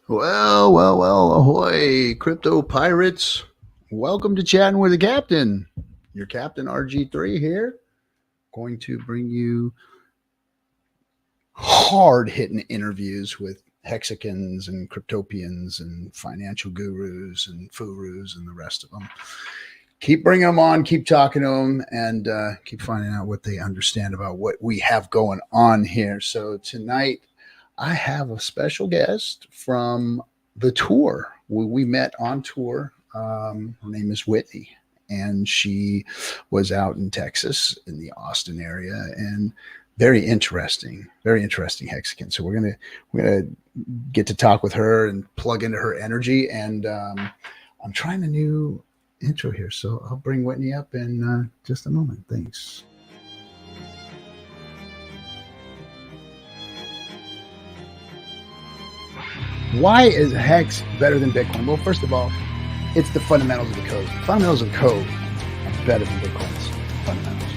Well, ahoy, crypto pirates. Welcome to Chatting with the Captain. Your Captain RG3 here, going to bring you hard hitting interviews with Hexicans and Cryptopians and financial gurus and furus and the rest of them. Keep bringing them on, keep talking to them, and keep finding out what they understand about what we have going on here. So tonight, I have a special guest from the tour. We met on tour. Her name is Whitney, and she was out in Texas in the Austin area, and very interesting Hexican. So we're gonna get to talk with her and plug into her energy. And I'm trying a new intro here, so I'll bring Whitney up in just a moment. Thanks. Why is Hex better than Bitcoin? Well, first of all, it's the fundamentals of the code. The fundamentals of code are better than Bitcoin's fundamentals.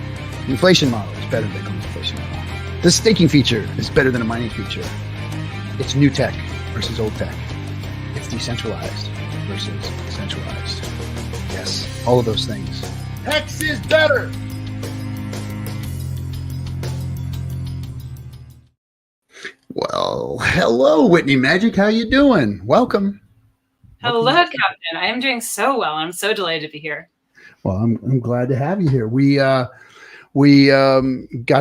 The inflation model is better than Bitcoin's inflation model. The staking feature is better than a mining feature. It's new tech versus old tech. It's decentralized versus centralized. Yes, all of those things. Hex is better. Well, hello, Whitney Magic. How you doing? Welcome. Hello, Captain. I am doing so well. I'm so delighted to be here. Well, I'm glad to have you here. We got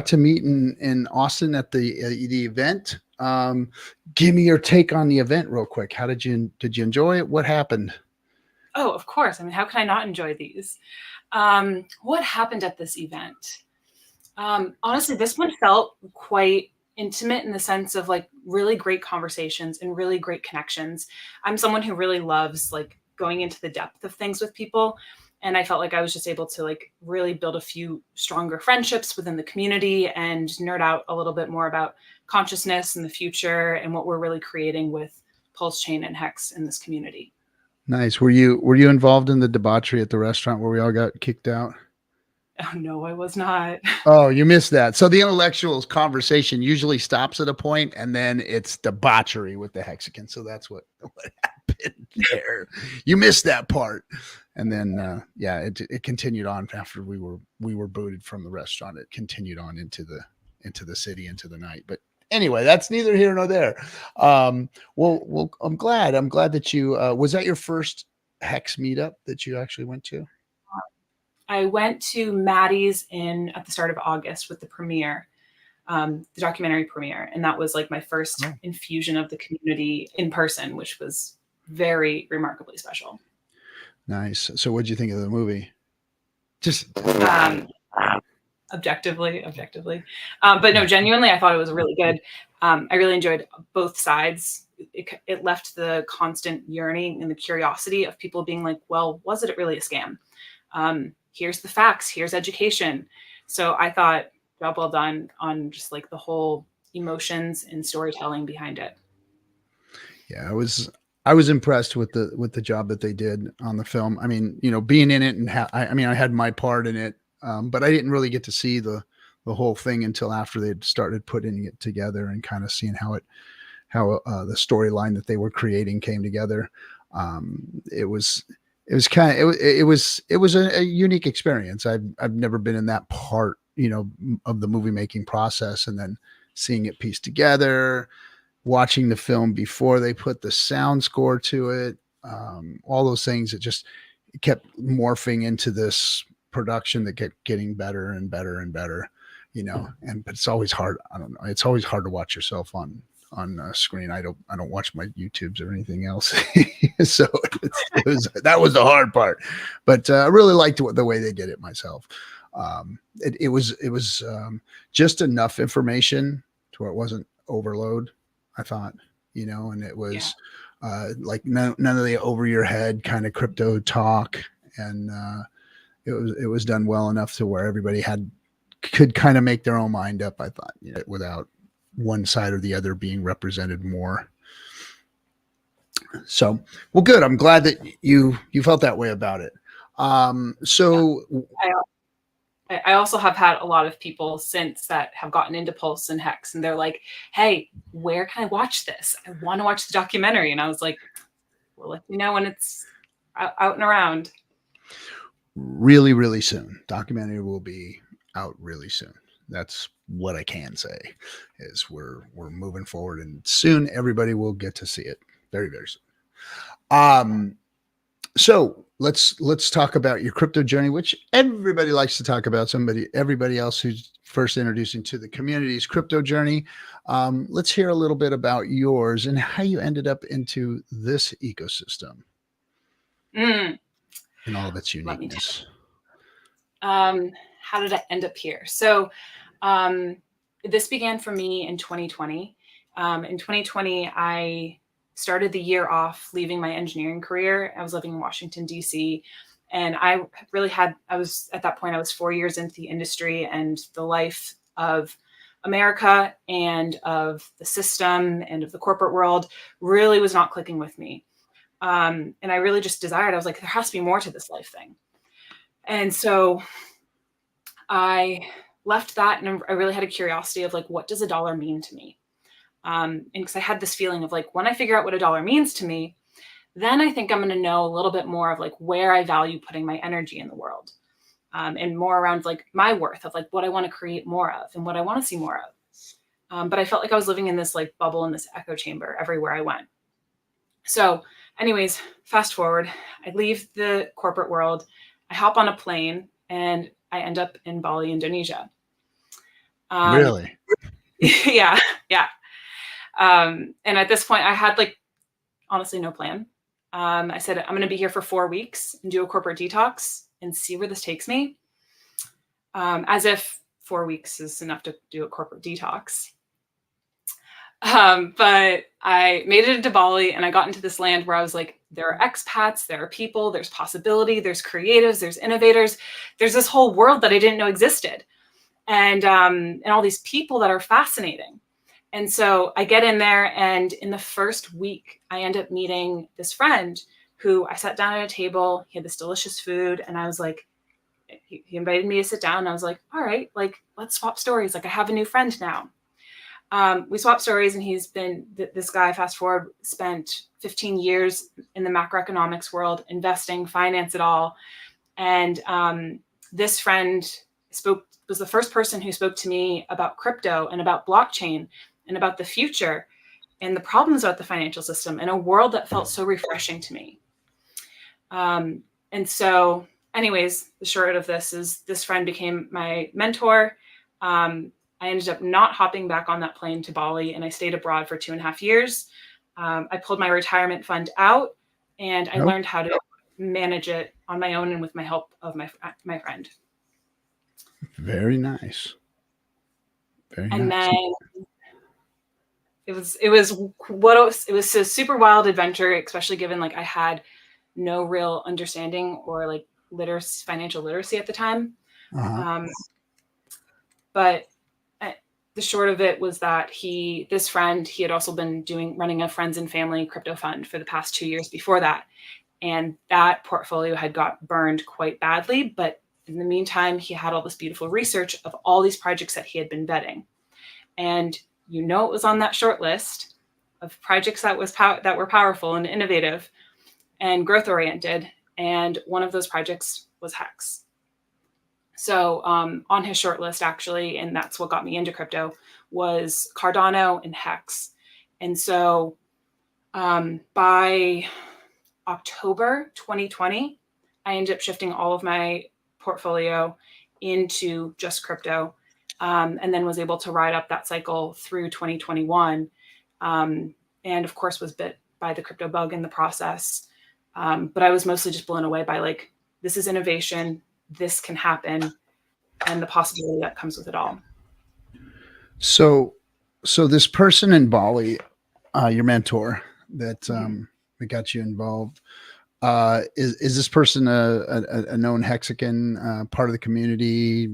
to meet in Austin at the event. Give me your take on the event real quick. How did you enjoy it? What happened? Oh, of course. I mean, how can I not enjoy these? What happened at this event? Honestly, this one felt quite intimate in the sense of like really great conversations and really great connections. I'm someone who really loves like going into the depth of things with people. And I felt like I was just able to like really build a few stronger friendships within the community and nerd out a little bit more about consciousness and the future and what we're really creating with Pulse Chain and Hex in this community. Nice. Were you involved in the debauchery at the restaurant where we all got kicked out? Oh, no, I was not. Oh, you missed that. So the intellectuals conversation usually stops at a point, and then it's debauchery with the Hexicans. So that's what happened there. You missed that part. And then it continued on after we were booted from the restaurant. It continued on into the city, into the night. But anyway, that's neither here nor there. Well, I'm glad that you was that your first Hex meetup that you actually went to? I went to Maddie's at the start of August with the premiere, the documentary premiere. And that was like my first infusion of the community in person, which was very remarkably special. Nice. So what'd you think of the movie? Just objectively. But no, genuinely, I thought it was really good. I really enjoyed both sides. It left the constant yearning and the curiosity of people being like, well, was it really a scam? Here's the facts, here's education. So I thought job well done on just like the whole emotions and storytelling behind it. Yeah, I was impressed with the job that they did on the film. I mean, being in it and I had my part in it, but I didn't really get to see the whole thing until after they'd started putting it together and kind of seeing how the storyline that they were creating came together. It was a unique experience. I've never been in that part, of the movie making process, and then seeing it pieced together, watching the film before they put the sound score to it, all those things. It kept morphing into this production that kept getting better and better and better, but it's always hard. I don't know. It's always hard to watch yourself on screen. I don't watch my YouTubes or anything else. So that was the hard part, but I really liked the way they did it myself. It was just enough information to where it wasn't overload, I thought, and it was like none of the over your head kind of crypto talk. And it was done well enough to where everybody could kind of make their own mind up, I thought, without one side or the other being represented more. So, well, good. I'm glad that you felt that way about it. So I also have had a lot of people since that have gotten into Pulse and Hex, and they're like, hey, where can I watch this? I want to watch the documentary. And I was like, we'll let you know when it's out and around. Really, really soon. Documentary will be out really soon. That's what I can say is we're moving forward, and soon everybody will get to see it. Very, very soon. So let's talk about your crypto journey, which everybody likes to talk about. Everybody else who's first introducing to the community's crypto journey. Let's hear a little bit about yours and how you ended up into this ecosystem and all of its uniqueness. How did I end up here? So this began for me in 2020. In 2020, I started the year off leaving my engineering career. I was living in Washington, D.C. And I was at that point, I was 4 years into the industry, and the life of America and of the system and of the corporate world really was not clicking with me. And I really just desired, I was like, there has to be more to this life thing. And so I left that, and I really had a curiosity of like, what does a dollar mean to me? And because I had this feeling of like, when I figure out what a dollar means to me, then I think I'm going to know a little bit more of like where I value putting my energy in the world, and more around like my worth of like what I want to create more of and what I want to see more of. But I felt like I was living in this like bubble, in this echo chamber everywhere I went. So anyways, fast forward, I leave the corporate world, I hop on a plane, and I end up in Bali, Indonesia. Really? Yeah. And at this point I had like, honestly, no plan. I said, I'm going to be here for 4 weeks and do a corporate detox and see where this takes me. As if 4 weeks is enough to do a corporate detox. But I made it into Bali, and I got into this land where I was like, there are expats, there are people, there's possibility, there's creatives, there's innovators. There's this whole world that I didn't know existed. And all these people that are fascinating. And so I get in there, and in the first week, I end up meeting this friend who I sat down at a table. He had this delicious food, and I was like, he invited me to sit down. And I was like, all right, like, let's swap stories. Like, I have a new friend now. We swapped stories, and he's been, this guy, fast forward, spent 15 years in the macroeconomics world, investing, finance it all. And this friend was the first person who spoke to me about crypto and about blockchain and about the future and the problems about the financial system in a world that felt so refreshing to me. And so anyways, the short of this is this friend became my mentor. I ended up not hopping back on that plane to Bali, and I stayed abroad for 2.5 years. I pulled my retirement fund out, and I learned how to manage it on my own and with my help of my friend. Very nice. And then it was a super wild adventure, especially given like I had no real understanding or like financial literacy at the time. But the short of it was that this friend, he had also been running a friends and family crypto fund for the past 2 years before that. And that portfolio had got burned quite badly. But in the meantime, he had all this beautiful research of all these projects that he had been vetting. And it was on that short list of projects that were powerful and innovative and growth oriented. And one of those projects was Hex. So on his short list, actually, and that's what got me into crypto, was Cardano and Hex. And so by October 2020, I ended up shifting all of my portfolio into just crypto, and then was able to ride up that cycle through 2021. And of course was bit by the crypto bug in the process. But I was mostly just blown away by like, this is innovation, this can happen, and the possibility that comes with it all. So this person in Bali, your mentor that got you involved, is this person a known Hexican, part of the community,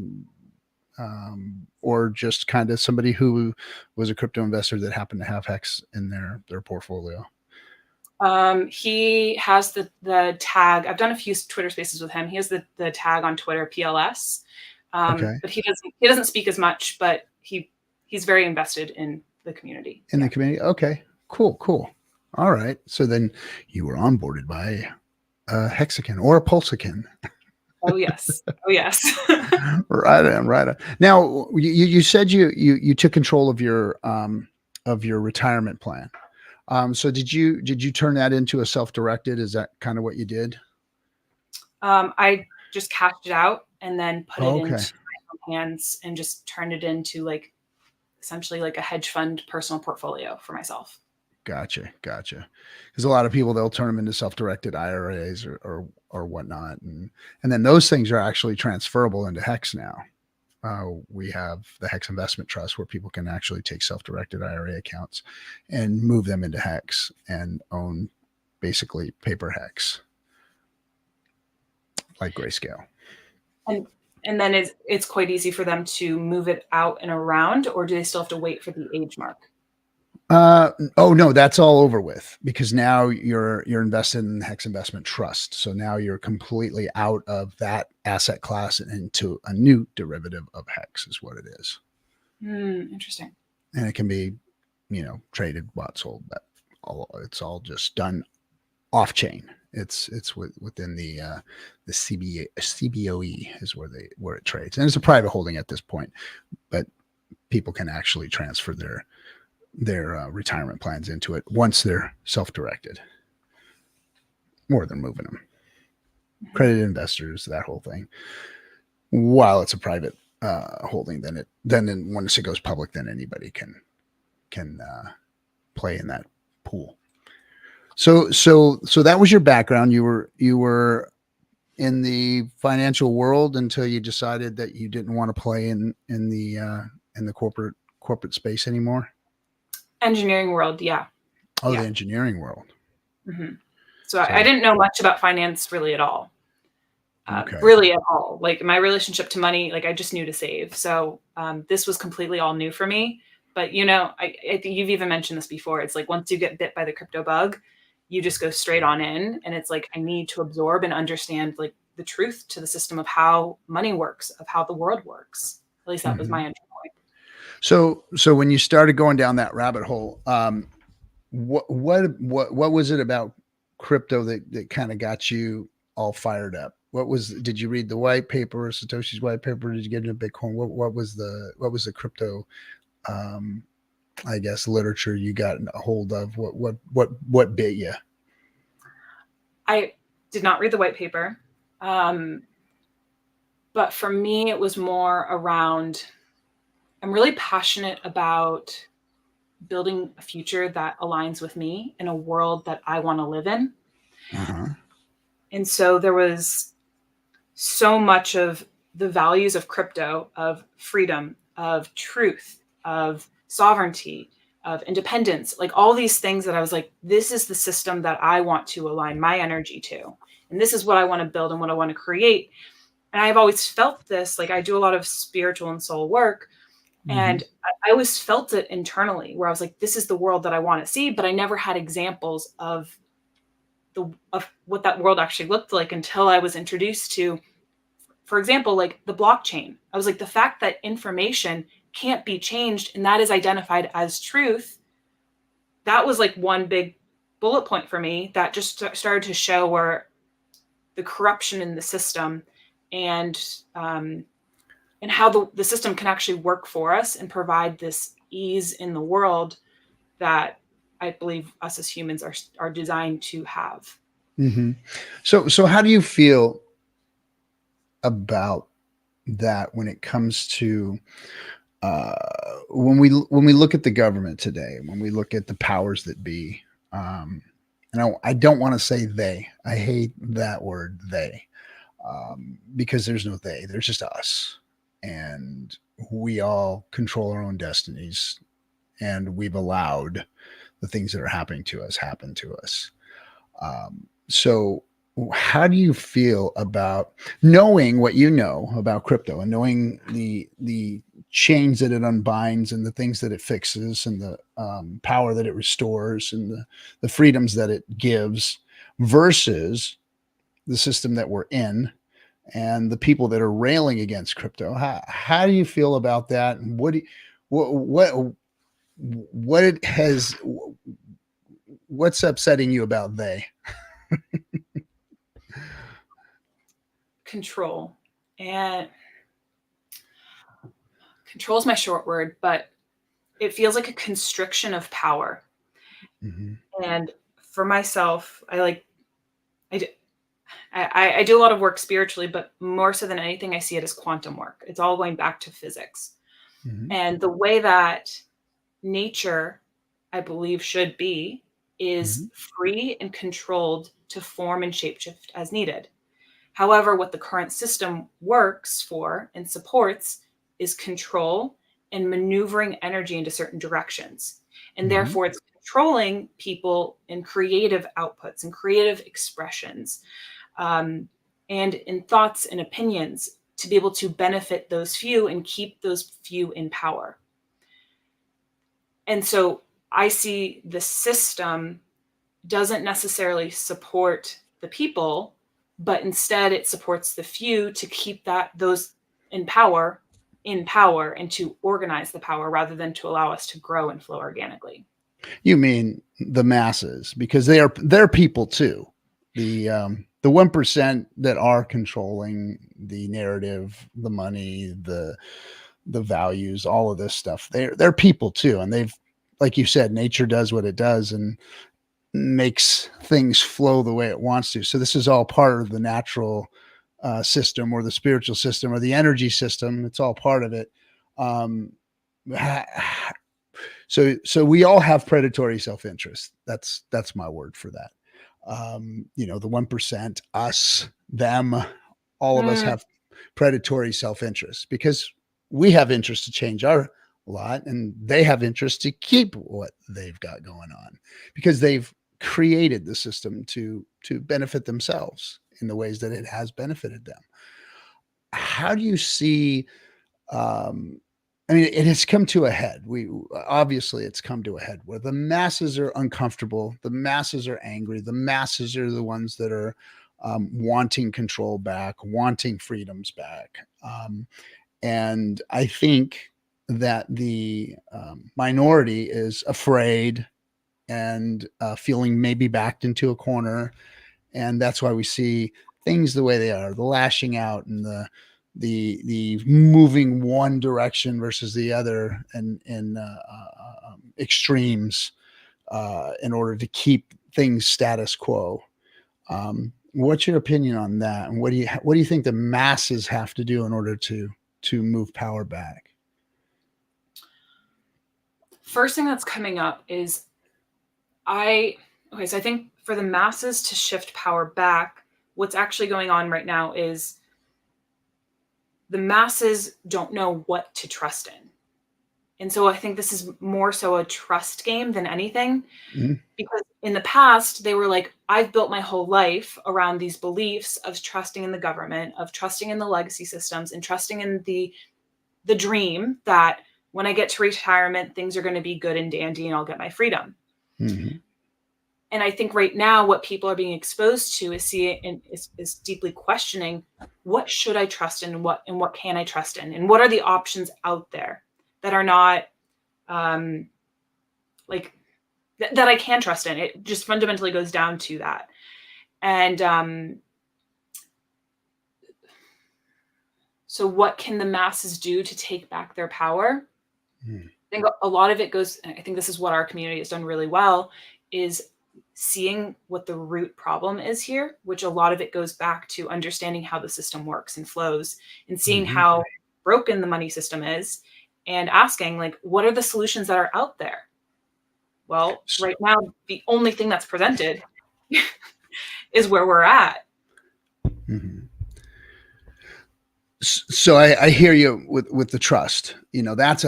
or just kind of somebody who was a crypto investor that happened to have Hex in their portfolio? He has the tag. I've done a few Twitter spaces with him. He has the tag on Twitter, PLS. Okay. But he doesn't speak as much, but he's very invested in the community. In the community. Okay. Cool. All right. So then you were onboarded by a Hexican or a Pulsican. Oh yes. Oh yes. Right on, right on. Now you said you took control of your retirement plan. So did you turn that into a self-directed? Is that kind of what you did? I just cashed it out and then put it Oh, okay. into my own hands and just turned it into like essentially like a hedge fund personal portfolio for myself. Gotcha. Because a lot of people, they'll turn them into self-directed IRAs or whatnot, and then those things are actually transferable into Hex now. We have the Hex Investment Trust where people can actually take self-directed IRA accounts and move them into Hex and own basically paper Hex, like Grayscale. And then it's quite easy for them to move it out and around, or do they still have to wait for the age mark? Oh no, that's all over with because now you're invested in Hex Investment Trust. So now you're completely out of that asset class and into a new derivative of Hex is what it is. Interesting. And it can be, traded, bought, sold. It's all just done off chain. It's within the CBOE is where it trades, and it's a private holding at this point, but people can actually transfer their retirement plans into it once they're self-directed, more than moving them. Accredited investors, that whole thing. While it's a private holding, then once it goes public, then anybody can play in that pool. So that was your background. You were in the financial world until you decided that you didn't want to play in the corporate space anymore. Engineering world, yeah. Oh, yeah. The engineering world. Mm-hmm. So I didn't know much about finance really at all. Okay. Really at all. Like my relationship to money, like I just knew to save. So this was completely all new for me. But I think you've even mentioned this before. It's like once you get bit by the crypto bug, you just go straight on in, and it's like I need to absorb and understand like the truth to the system of how money works, of how the world works. At least that was my entry point. So when you started going down that rabbit hole, what was it about crypto that kind of got you all fired up? Did you read the white paper, Satoshi's white paper? Did you get into Bitcoin? What was the crypto, I guess, literature you got a hold of? What bit you? I did not read the white paper. But for me, it was more around, I'm really passionate about building a future that aligns with me in a world that I want to live in. Uh-huh. And so there was so much of the values of crypto, of freedom, of truth, of sovereignty, of independence, like all these things that I was like, this is the system that I want to align my energy to. And this is what I want to build and what I want to create. And I've always felt this, like I do a lot of spiritual and soul work. And I always felt it internally where I was like, this is the world that I want to see, but I never had examples of what that world actually looked like until I was introduced to, for example, like the blockchain. I was like, the fact that information can't be changed and that is identified as truth, that was like one big bullet point for me that just started to show where the corruption in the system and how the system can actually work for us and provide this ease in the world that I believe us as humans are designed to have. Mm-hmm. So how do you feel about that when it comes to when we look at the government today, when we look at the powers that be, and I don't want to say they. I hate that word they, because there's no they. There's just us, and we all control our own destinies, and we've allowed the things that are happening to us happen to us. So how do you feel about knowing what you know about crypto and knowing the chains that it unbinds and the things that it fixes and the power that it restores and the freedoms that it gives versus the system that we're in and the people that are railing against crypto. How do you feel about that? And what it has, what's upsetting you about they? Control. And control is my short word, but it feels like a constriction of power. Mm-hmm. And for myself, I do, I do a lot of work spiritually, but more so than anything, I see it as quantum work. It's all going back to physics. Mm-hmm. And the way that nature, I believe, should be Mm-hmm. is free and controlled to form and shapeshift as needed. However, what the current system works for and supports is control and maneuvering energy into certain directions. And Mm-hmm. therefore, it's controlling people in creative outputs and creative expressions, and in thoughts and opinions to be able to benefit those few and keep those few in power. And so I see the system doesn't necessarily support the people, but instead it supports the few to keep those in power and to organize the power rather than to allow us to grow and flow organically. You mean the masses, because they're people too. The 1% that are controlling the narrative, the money, the values, all of this stuff. They're people too, and they've, like you said, nature does what it does and makes things flow the way it wants to. So this is all part of the natural system, or the spiritual system, or the energy system. It's all part of it. Um, so we all have predatory self-interest. That's my word for that. The 1%, us, them, all of us Mm, have predatory self-interest because we have interest to change our lot, and they have interest to keep what they've got going on because they've created the system to benefit themselves in the ways that it has benefited them. How do you see, um, I mean, it has come to a head. We obviously it's come to a head where the masses are uncomfortable, the masses are angry, the masses are the ones that are wanting control back, wanting freedoms back, and I think that the minority is afraid and feeling maybe backed into a corner, and that's why we see things the way they are, the lashing out and the moving one direction versus the other, and in extremes in order to keep things status quo. What's your opinion on that, and what do you think the masses have to do in order to move power back? First thing that's coming up is so I think for the masses to shift power back, what's actually going on right now is the masses don't know what to trust in. And so I think this is more so a trust game than anything. Mhm. Because in the past, they were like, I've built my whole life around these beliefs of trusting in the government, of trusting in the legacy systems, and trusting in the dream that when I get to retirement, things are going to be good and dandy and I'll get my freedom. Mhm. And I think right now what people are being exposed to is seeing and is deeply questioning, what should I trust in, and what can I trust in, and what are the options out there that are not um, like that I can trust in. It just fundamentally goes down to that. And so what can the masses do to take back their power? Mhm. I think a lot of it goes, I think this is what our community has done really well, is seeing what the root problem is here, which a lot of it goes back to understanding how the system works and flows, and seeing Mhm. how broken the money system is, and asking, like, what are the solutions that are out there? Well, right now, the only thing that's presented is where we're at. Mhm. So I hear you with the trust. That's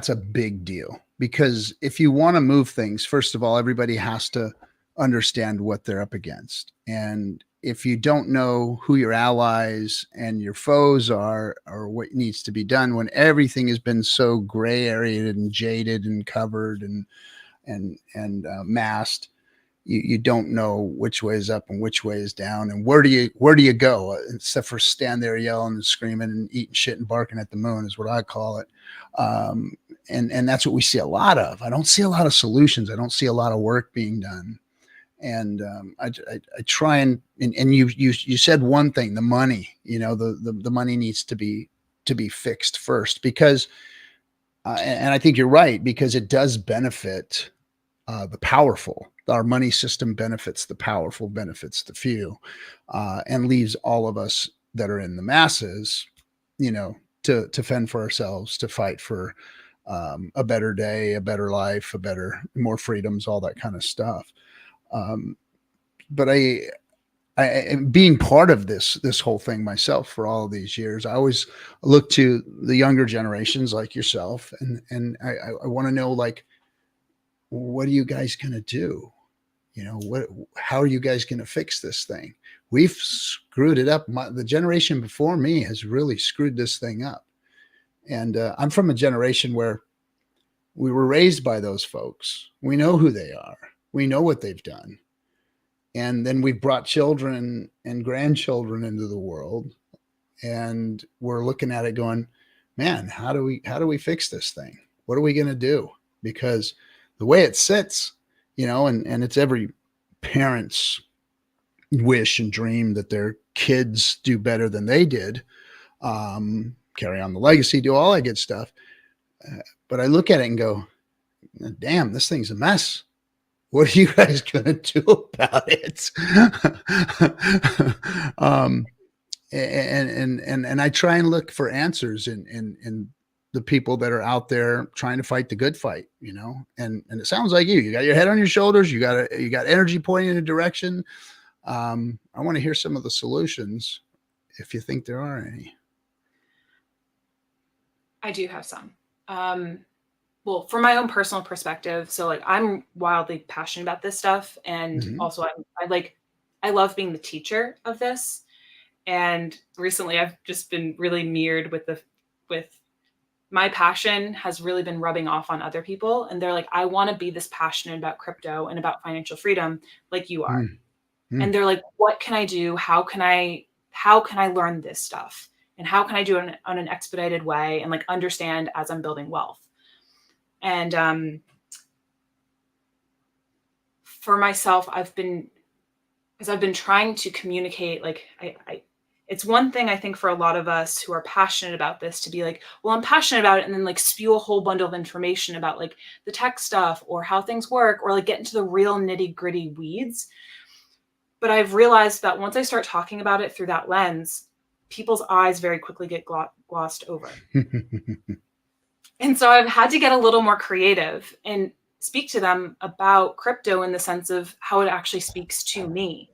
a big deal, because if you want to move things, first of all, everybody has to understand what they're up against, and if you don't know who your allies and your foes are, or what needs to be done, when everything has been so gray area and jaded and covered and masked, you don't know which way is up and which way is down, and where do you go, except for stand there yelling and screaming and eating shit and barking at the moon is what I call it. Um, and that's what we see a lot of. I don't see a lot of solutions. I don't see a lot of work being done. And I try and you said one thing, the money, the money needs to be fixed first, because and I think you're right, because it does benefit the powerful. Our money system benefits the powerful, benefits the few, and leaves all of us that are in the masses, to fend for ourselves, to fight for a better day, a better life, more freedoms, all that kind of stuff. Um, but being part of this whole thing myself for all of these years, I always look to the younger generations like yourself, and I want to know, like, what are you guys going to do? How are you guys going to fix this thing? We've screwed it up. The generation before me has really screwed this thing up. And I'm from a generation where we were raised by those folks. We know who they are. We know what they've done. And then we brought children and grandchildren into the world, and we're looking at it going, man, how do we fix this thing? What are we going to do? Because the way it sits, and it's every parent's wish and dream that their kids do better than they did, carry on the legacy, do all that good stuff. But I look at it and go, damn, this thing's a mess. What are you guys going to do about it? And I try and look for answers in the people that are out there trying to fight the good fight, and it sounds like you got your head on your shoulders. You got energy pointing in a direction. I want to hear some of the solutions, if you think there are any. I do have some. Well, from my own personal perspective, so like I'm wildly passionate about this stuff, and also I love being the teacher of this. And recently, I've just been really mirrored with my passion has really been rubbing off on other people, and they're like, I want to be this passionate about crypto and about financial freedom like you are. And they're like, what can I do? How can I learn this stuff? And how can I do it on an expedited way and like understand as I'm building wealth? And for myself, I've been trying to communicate, like it's one thing I think for a lot of us who are passionate about this to be like, well, I'm passionate about it, and then like spew a whole bundle of information about like the tech stuff or how things work, or like get into the real nitty gritty weeds. But I've realized that once I start talking about it through that lens, people's eyes very quickly get glossed over. And so I've had to get a little more creative and speak to them about crypto in the sense of how it actually speaks to me.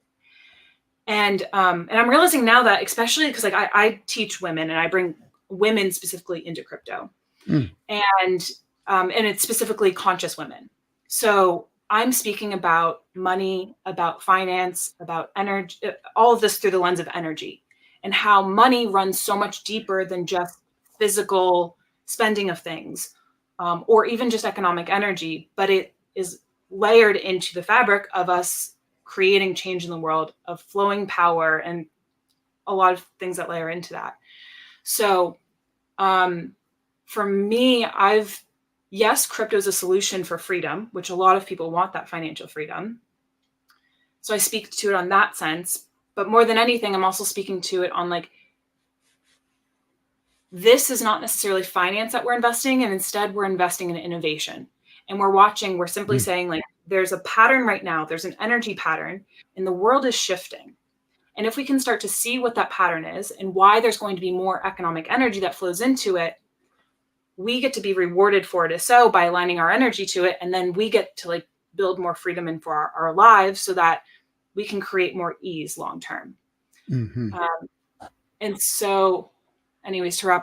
And I'm realizing now that, especially because like I teach women and I bring women specifically into crypto, and it's specifically conscious women. So I'm speaking about money, about finance, about energy, all of this through the lens of energy, and how money runs so much deeper than just physical spending of things, or even just economic energy, but it is layered into the fabric of us creating change in the world, of flowing power, and a lot of things that layer into that. So for me, yes, crypto is a solution for freedom, which a lot of people want, that financial freedom. So I speak to it on that sense, but more than anything, I'm also speaking to it on like, this is not necessarily finance that we're investing in. Instead, we're investing in innovation. And we're simply saying like, there's a pattern right now, there's an energy pattern, and the world is shifting. And if we can start to see what that pattern is and why there's going to be more economic energy that flows into it, we get to be rewarded for it so by aligning our energy to it. And then we get to like build more freedom in for our lives so that we can create more ease long-term. And so anyways, to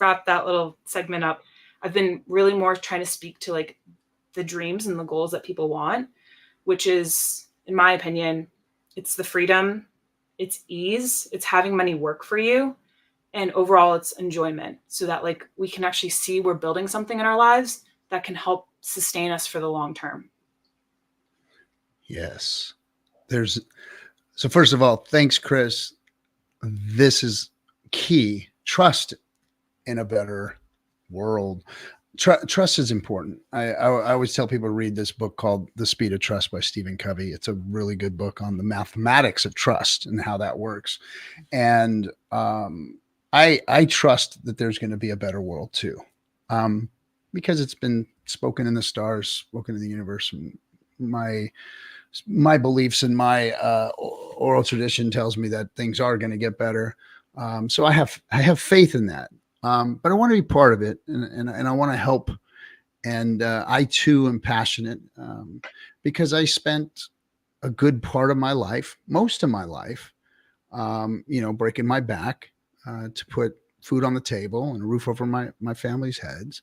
wrap that little segment up, I've been really more trying to speak to like the dreams and the goals that people want, which is, in my opinion, it's the freedom, it's ease, it's having money work for you, and overall it's enjoyment, so that like we can actually see we're building something in our lives that can help sustain us for the long term. Yes. There's so first of all, thanks, Chris. This is key. Trust in a better world. Trust is important. I always tell people to read this book called The Speed of Trust by Stephen Covey. It's a really good book on the mathematics of trust and how that works. And I trust that there's going to be a better world too, because it's been spoken in the stars, spoken in the universe. My beliefs and my oral tradition tells me that things are going to get better. So I have faith in that. But I want to be part of it, and I want to help. And I too am passionate, because I spent a good part of my life, most of my life, breaking my back to put food on the table and a roof over my family's heads,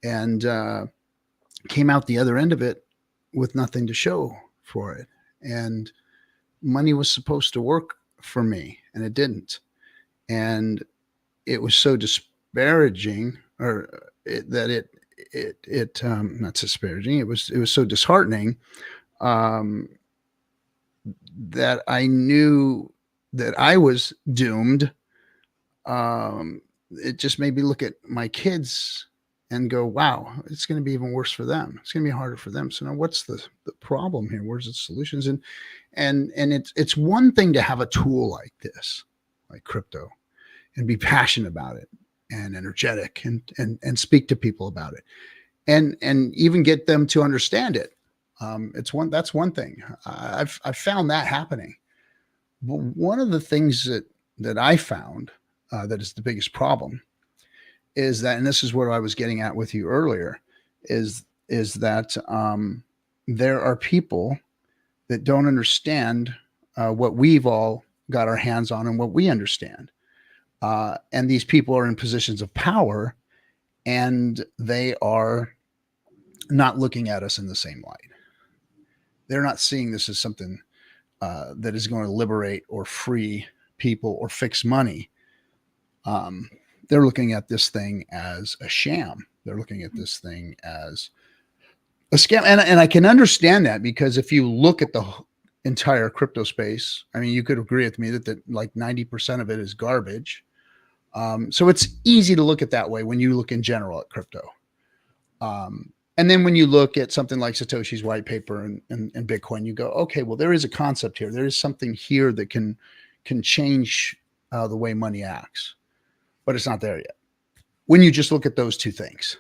and came out the other end of it with nothing to show for it. And money was supposed to work for me, and it didn't. And it was so disparaging, not disparaging. It was so disheartening, um, that I knew that I was doomed. It just made me look at my kids and go, wow, it's going to be even worse for them. It's going to be harder for them. So now what's the problem here? Where's the solutions? And it's one thing to have a tool like this, like crypto, and be passionate about it and energetic and speak to people about it and even get them to understand it. That's one thing. I've found that happening. But one of the things that I found that is the biggest problem is that, and this is what I was getting at with you earlier, is that there are people that don't understand what we've all got our hands on and what we understand. And these people are in positions of power, and they are not looking at us in the same light. They're not seeing this as something that is going to liberate or free people or fix money. They're looking at this thing as a sham. They're looking at this thing as a scam. And I can understand that, because if you look at the entire crypto space, I mean, you could agree with me that like 90% of it is garbage. So it's easy to look at that way when you look in general at crypto. And then when you look at something like Satoshi's white paper and Bitcoin, you go, okay, well, there is a concept here. There is something here that can change the way money acts, but it's not there yet. When you just look at those two things.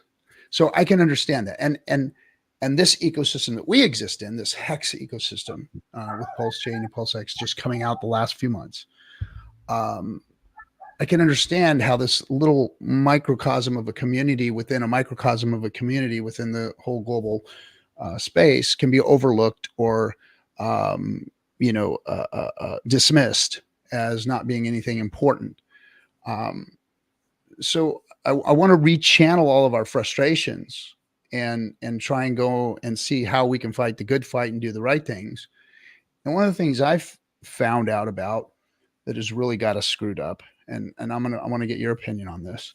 So I can understand that. And this ecosystem that we exist in, this Hex ecosystem with Pulse Chain and Pulse X just coming out the last few months, I can understand how this little microcosm of a community within a microcosm of a community within the whole global space can be overlooked or, dismissed as not being anything important. So I want to rechannel all of our frustrations and try and go and see how we can fight the good fight and do the right things. And one of the things I've found out about that has really got us screwed up, and I want to get your opinion on this,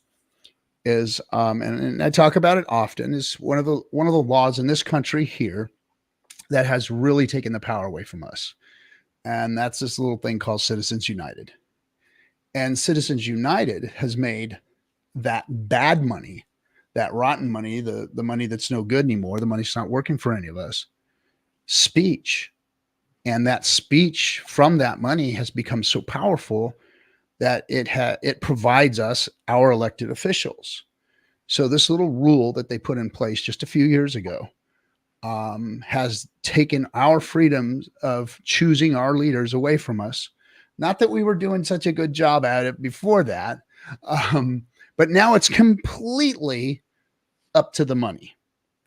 is and I talk about it often, is one of the laws in this country here that has really taken the power away from us. And that's this little thing called Citizens United. And Citizens United has made that bad money, that rotten money, the money that's no good anymore, the money's not working for any of us, speech. And that speech from that money has become so powerful that it provides us our elected officials. So this little rule that they put in place just a few years ago has taken our freedoms of choosing our leaders away from us. Not that we were doing such a good job at it before that, but now it's completely up to the money.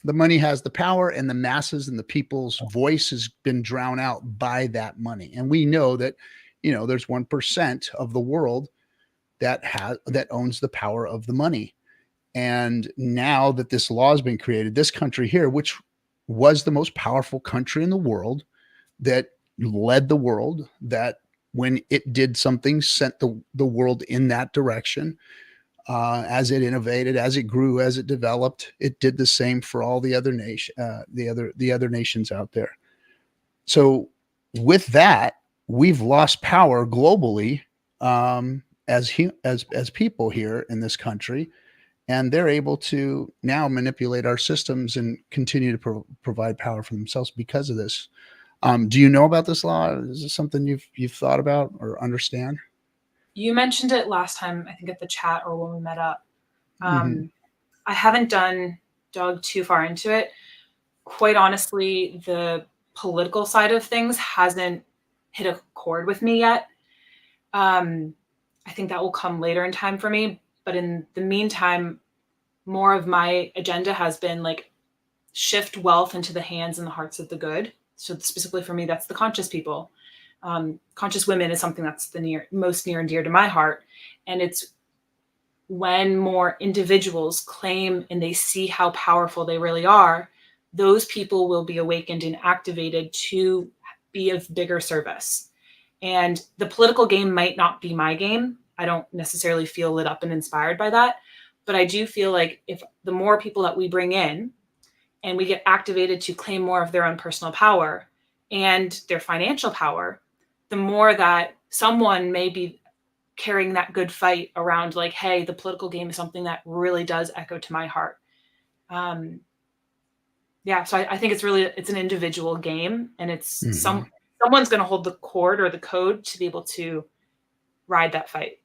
The money has the power, and the masses and the people's voice has been drowned out by that money. And we know that, there's 1% of the world that owns the power of the money. And now that this law has been created, this country here, which was the most powerful country in the world, that led the world, that when it did something, sent the world in that direction, as it innovated, as it grew, as it developed, it did the same for all the other nations out there. So with that, we've lost power globally, as people here in this country, and they're able to now manipulate our systems and continue to provide power for themselves because of this. Do you know about this law? Is this something you've thought about or understand? You mentioned it last time, I think at the chat or when we met up. Mm-hmm. I haven't dug too far into it. Quite honestly, the political side of things hasn't hit a chord with me yet. I think that will come later in time for me. But in the meantime, more of my agenda has been like shift wealth into the hands and the hearts of the good. So specifically for me, that's the conscious people. Conscious women is something that's most near and dear to my heart. And it's when more individuals claim and they see how powerful they really are, those people will be awakened and activated to be of bigger service. And the political game might not be my game. I don't necessarily feel lit up and inspired by that. But I do feel like if the more people that we bring in and we get activated to claim more of their own personal power and their financial power, the more that someone may be carrying that good fight around like, hey, the political game is something that really does echo to my heart. Um, yeah, so I think it's an individual game, and it's Mm-hmm. someone's going to hold the cord or the code to be able to ride that fight.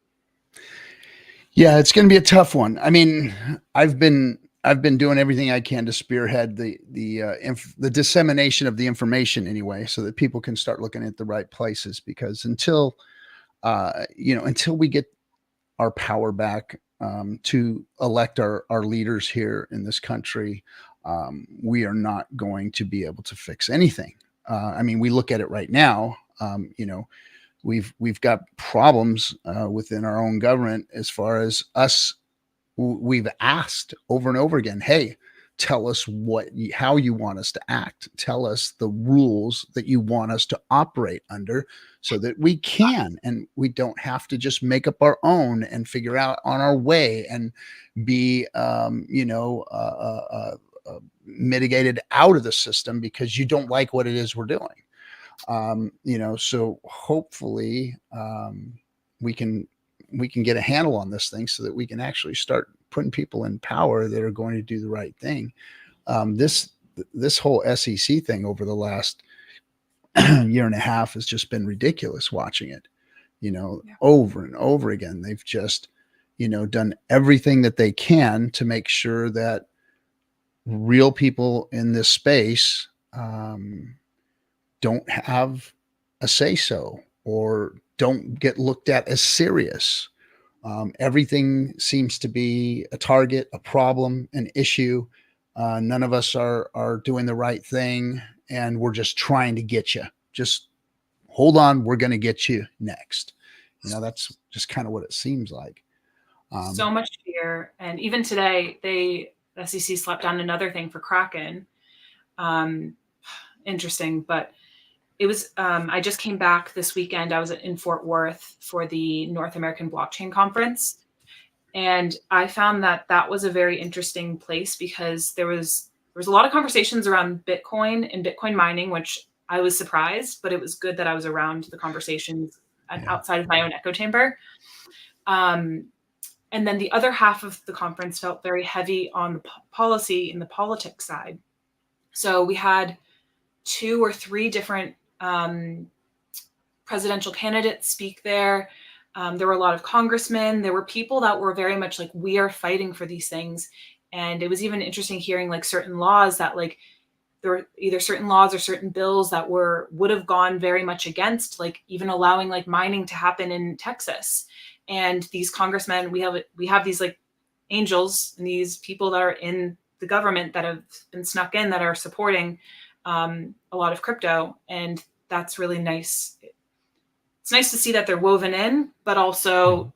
Yeah, it's going to be a tough one. I mean, I've been doing everything I can to spearhead the dissemination of the information anyway, so that people can start looking at the right places. Because until we get our power back, to elect our leaders here in this country, we are not going to be able to fix anything. I mean, we look at it right now. We've got problems within our own government as far as us. We've asked over and over again, hey, tell us how you want us to act. Tell us the rules that you want us to operate under, so that we can, and we don't have to just make up our own and figure out on our way and be, mitigated out of the system because you don't like what it is we're doing. So hopefully, we can get a handle on this thing so that we can actually start putting people in power that are going to do the right thing. This whole SEC thing over the last year and a half has just been ridiculous watching it, Yeah. over and over again. They've just, done everything that they can to make sure that real people in this space, don't have a say so, or don't get looked at as serious. Everything seems to be a target, a problem, an issue. None of us are doing the right thing, and we're just trying to get you. Just hold on, we're going to get you next. That's just kind of what it seems like. So much fear, and even today, the SEC slapped down another thing for Kraken. Interesting, but it was. I just came back this weekend. I was in Fort Worth for the North American Blockchain Conference, and I found that was a very interesting place because there was a lot of conversations around Bitcoin and Bitcoin mining, which I was surprised, but it was good that I was around the conversations and Yeah. outside of my own echo chamber. And then the other half of the conference felt very heavy on the policy and the politics side. So we had 2 or 3 different presidential candidates speak there. There were a lot of congressmen. There were people that were very much like, we are fighting for these things. And it was even interesting hearing like certain laws that like there were either certain laws or certain bills that would have gone very much against like even allowing like mining to happen in Texas. And these congressmen, we have these like angels and these people that are in the government that have been snuck in that are supporting a lot of crypto, and that's really nice. It's nice to see that they're woven in, but also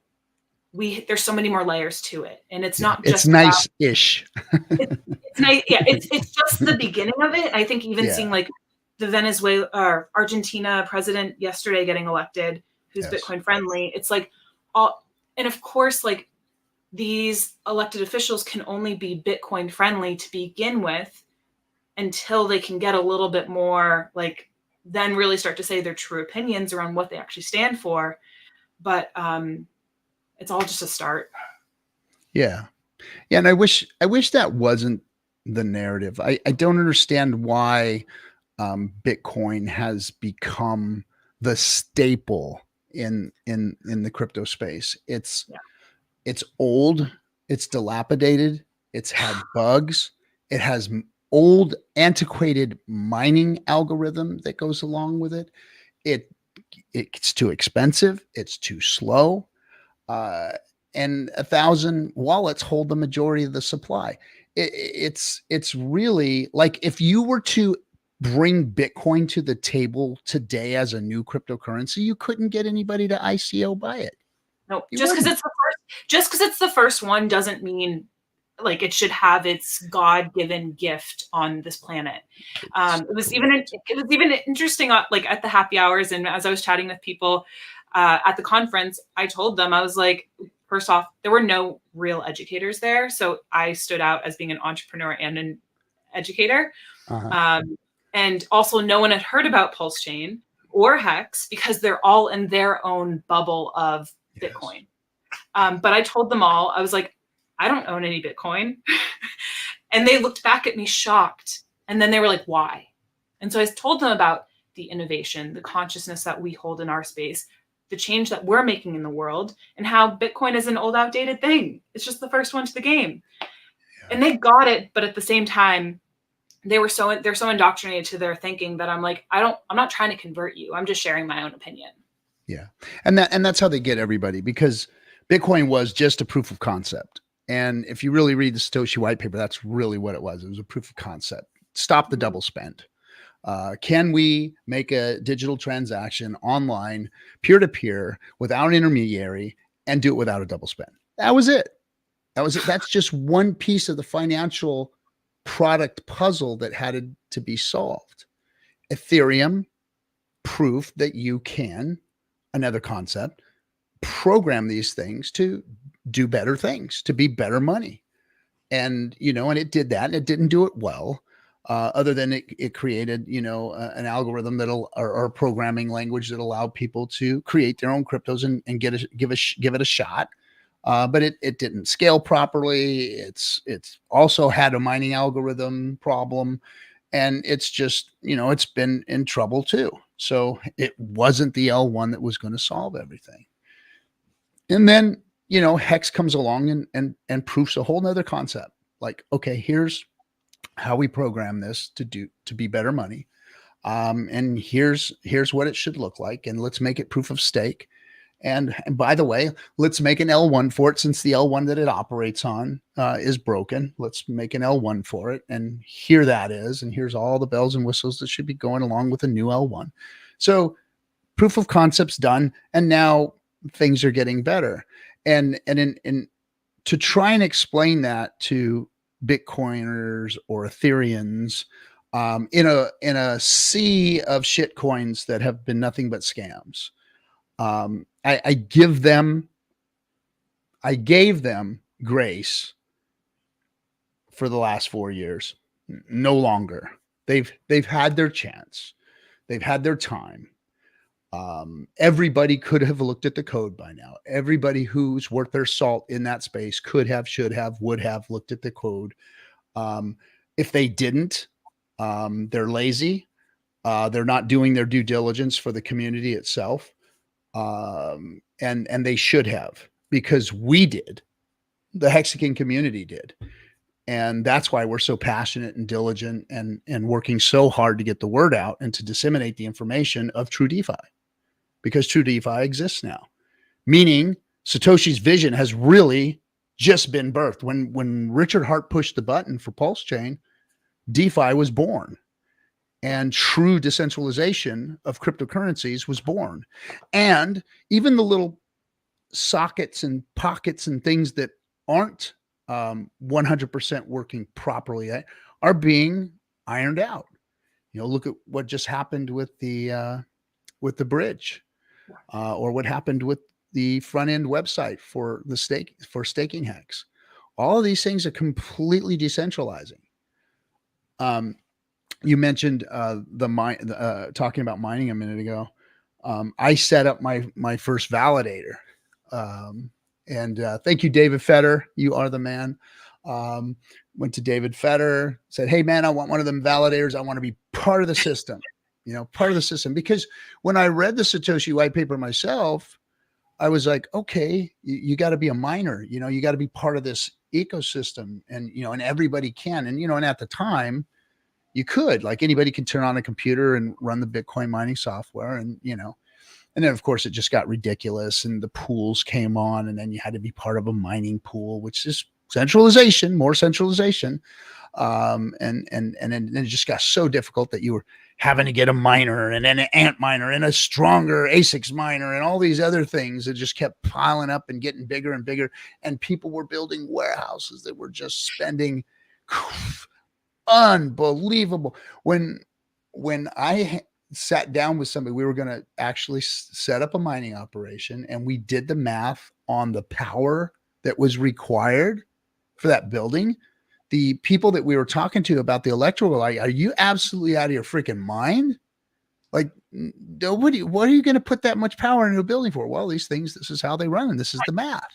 there's so many more layers to it, and it's Yeah. not It's just about nice-ish. it's nice. Yeah, it's just the beginning of it. I think even Yeah. seeing like the Venezuela or Argentina president yesterday getting elected, who's Yes. Bitcoin friendly, it's like all, and of course, like these elected officials can only be Bitcoin friendly to begin with until they can get a little bit more like then really start to say their true opinions around what they actually stand for. But it's all just a start. Yeah. Yeah. And I wish that wasn't the narrative. I don't understand why Bitcoin has become the staple in the crypto space. Yeah. It's old, it's dilapidated, it's had bugs, it has old antiquated mining algorithm that goes along with it. It it's too expensive, it's too slow, uh, and 1,000 wallets hold the majority of the supply. It's really like if you were to bring Bitcoin to the table today as a new cryptocurrency, you couldn't get anybody to ICO buy it. No, You just because wouldn't. it's the first one doesn't mean like it should have its God-given gift on this planet. It was even interesting, like at the happy hours, and as I was chatting with people at the conference, I told them, I was like, first off, there were no real educators there, so I stood out as being an entrepreneur and an educator. Uh-huh. And also, no one had heard about Pulse Chain or Hex because they're all in their own bubble of Yes. Bitcoin. But I told them all, I was like, I don't own any Bitcoin. And they looked back at me shocked. And then they were like, why? And so I told them about the innovation, the consciousness that we hold in our space, the change that we're making in the world, and how Bitcoin is an old, outdated thing. It's just the first one to the game. Yeah. And they got it. But at the same time, they're so indoctrinated to their thinking that I'm like, I'm not trying to convert you. I'm just sharing my own opinion. Yeah. And that's how they get everybody, because Bitcoin was just a proof of concept. And if you really read the Satoshi white paper, that's really what it was. It was a proof of concept. Stop the double spend. Can we make a digital transaction online, peer to peer, without an intermediary, and do it without a double spend? That was it. That's just one piece of the financial product puzzle that had to be solved. Ethereum proof that you can, another concept, program these things to do better things, to be better money. And, and it did that, and it didn't do it well. Other than it created, an algorithm or a programming language that allowed people to create their own cryptos and give it a shot. But it didn't scale properly. It's also had a mining algorithm problem, and it's just, it's been in trouble too. So it wasn't the L1 that was going to solve everything. And then, Hex comes along and proofs a whole nother concept. Like, okay, here's how we program this to be better money. And here's what it should look like. And let's make it proof of stake. And by the way, let's make an L1 for it, since the L1 that it operates on is broken. Let's make an L1 for it. And here that is. And here's all the bells and whistles that should be going along with a new L1. So proof of concept's done. And now things are getting better. And to try and explain that to Bitcoiners or Ethereans in a sea of shit coins that have been nothing but scams, I gave them grace for the last 4 years. No longer. They've had their chance. They've had their time. Everybody could have looked at the code by now. Everybody who's worth their salt in that space could have, should have, would have looked at the code. If they didn't, they're lazy. They're not doing their due diligence for the community itself. And they should have, because we did. The Hexican community did. And that's why we're so passionate and diligent and working so hard to get the word out and to disseminate the information of True DeFi, because True DeFi exists now. Meaning Satoshi's vision has really just been birthed. When Richard Hart pushed the button for Pulse Chain, DeFi was born. And true decentralization of cryptocurrencies was born. And even the little sockets and pockets and things that aren't 100% working properly are being ironed out. Look at what just happened with the bridge, or what happened with the front end website for staking Hex. All of these things are completely decentralizing. You mentioned talking about mining a minute ago. I set up my first validator, and thank you, David Fetter. You are the man. Um, Went to David Fetter, said, "Hey, man, I want one of them validators. I want to be part of the system. Part of the system." Because when I read the Satoshi white paper myself, I was like, okay, you got to be a miner. You got to be part of this ecosystem, and everybody can. And at the time, you could, like, anybody can turn on a computer and run the Bitcoin mining software, and then of course it just got ridiculous, and the pools came on, and then you had to be part of a mining pool, which is more centralization. And then it just got so difficult that you were having to get a miner and then an ant miner and a stronger ASICs miner and all these other things that just kept piling up and getting bigger and bigger. And people were building warehouses that were just spending unbelievable. When I sat down with somebody, we were going to actually set up a mining operation, and we did the math on the power that was required for that building. The people that we were talking to about the electrical, like, are you absolutely out of your freaking mind? Like, nobody, what are you going to put that much power into a building for? Well, these things, this is how they run, and this is the math.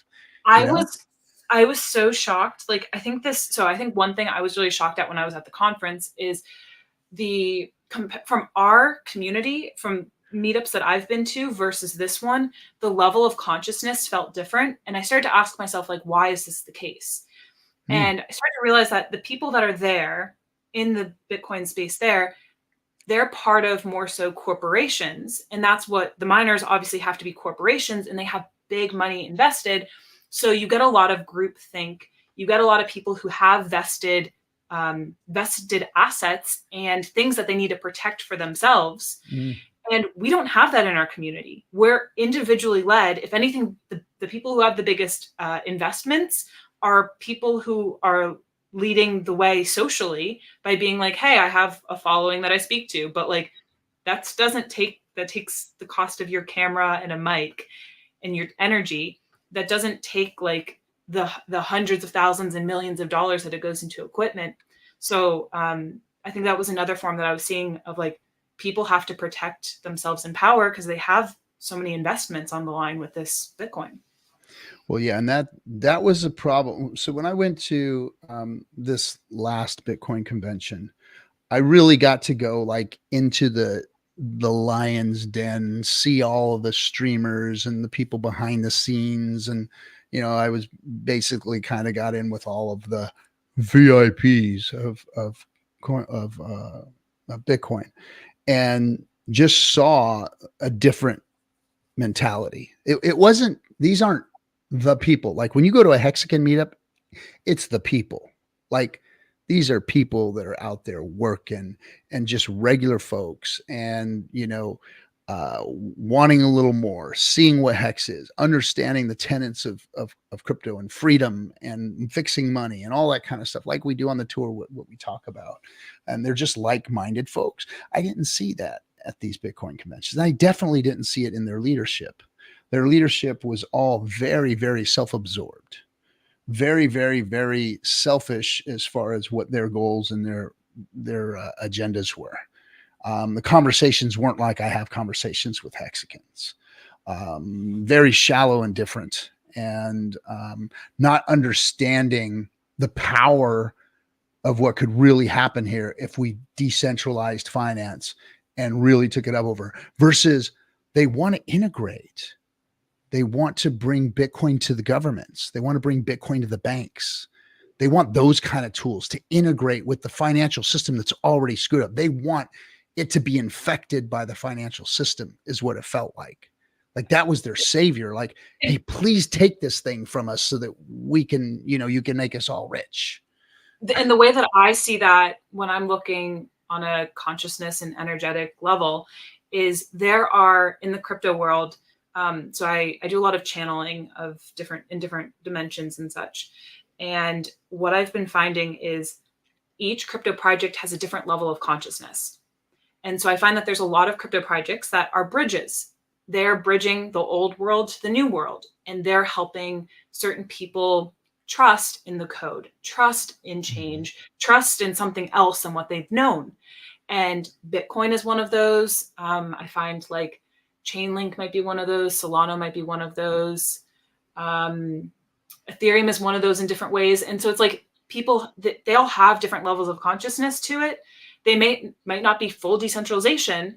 I was so shocked. Like, I think one thing I was really shocked at when I was at the conference is from our community, from meetups that I've been to versus this one, the level of consciousness felt different. And I started to ask myself, like, why is this the case? And I started to realize that the people that are there in the Bitcoin space they're part of more so corporations. And that's what the miners obviously have to be, corporations, and they have big money invested. So you get a lot of groupthink. You get a lot of people who have vested assets and things that they need to protect for themselves. And we don't have that in our community. We're individually led. If anything, the people who have the biggest investments are people who are leading the way socially by being like, hey, I have a following that I speak to, but like that takes the cost of your camera and a mic and your energy. That doesn't take like the hundreds of thousands and millions of dollars that it goes into equipment. So I think that was another form that I was seeing of, like, people have to protect themselves in power because they have so many investments on the line with this Bitcoin. Well, yeah, and that was a problem. So when I went to this last Bitcoin convention, I really got to go, like, into the lion's den, see all of the streamers and the people behind the scenes, and I was basically kind of got in with all of the VIPs of Bitcoin, and just saw a different mentality. It wasn't, these aren't the people. Like, when you go to a Hexican meetup, it's the people. Like, these are people that are out there working, and just regular folks, and wanting a little more, seeing what Hex is, understanding the tenets of crypto and freedom and fixing money and all that kind of stuff, like we do on the tour, what we talk about. And they're just like-minded folks. I didn't see that at these Bitcoin conventions. I definitely didn't see it in their leadership. Their leadership was all very, very self-absorbed, very, very, very selfish as far as what their goals and their agendas were. The conversations weren't like I have conversations with Hexicans. Very shallow and different, and not understanding the power of what could really happen here if we decentralized finance and really took it up over, versus they want to integrate. They want to bring Bitcoin to the governments. They want to bring Bitcoin to the banks. They want those kind of tools to integrate with the financial system that's already screwed up. They want it to be infected by the financial system, is what it felt like. Like, that was their savior. Like, hey, please take this thing from us so that we can, you can make us all rich. And the way that I see that when I'm looking on a consciousness and energetic level is there are, in the crypto world, so I do a lot of channeling of different dimensions and such. And what I've been finding is each crypto project has a different level of consciousness. And so I find that there's a lot of crypto projects that are bridges. They're bridging the old world to the new world, and they're helping certain people trust in the code, trust in change, trust in something else than what they've known. And Bitcoin is one of those. I find like Chainlink might be one of those. Solana might be one of those. Ethereum is one of those in different ways. And so it's like people, they all have different levels of consciousness to it. They might not be full decentralization,